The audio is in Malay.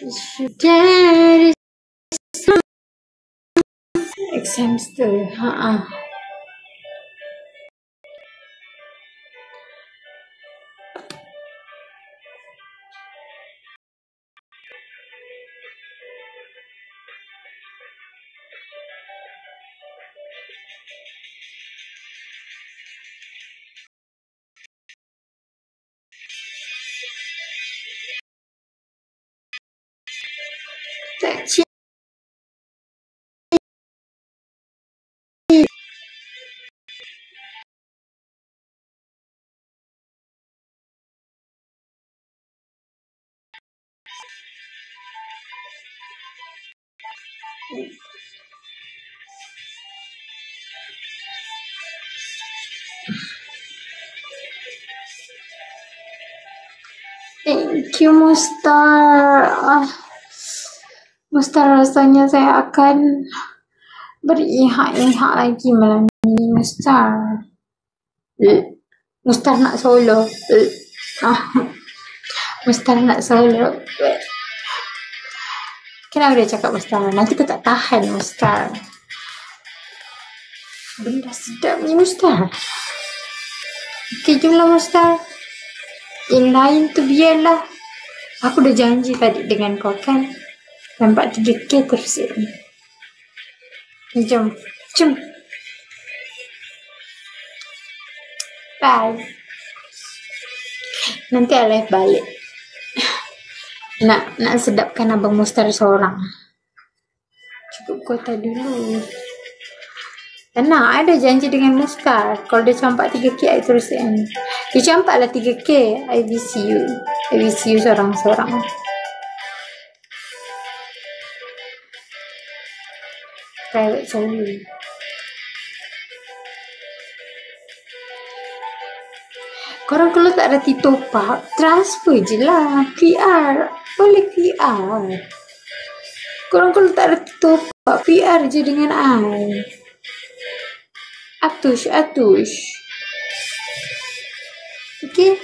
There is exams tu. Tak cik. Thank you, Mustar. Mustar, rasanya saya akan berihak-ihak lagi malam ni, Mustar. Mustar nak solo. Mustar nak solo. Kenapa dia cakap Mustar? Nanti kita tak tahan, Mustar. Benda sedap ni, Mustar. Okey, jomlah, Mustar. Yang lain tu biarlah. Aku dah janji tadi dengan kau kan. Nampak 3K terus ini. Jom. Bye. Nanti Alif balik. Nak sedapkan Abang Mustar seorang. Cukup kota dulu. Tenang, ada janji dengan Mustar. Kalau dia campak 3K, I terus end. Dia campaklah 3K, I wish you seorang-seorang. Private solo. Korang kalau tak ada top-up, transfer je lah. QR. Boleh QR. Korang kalau tak ada top-up, QR je dengan I. Atush. Okay?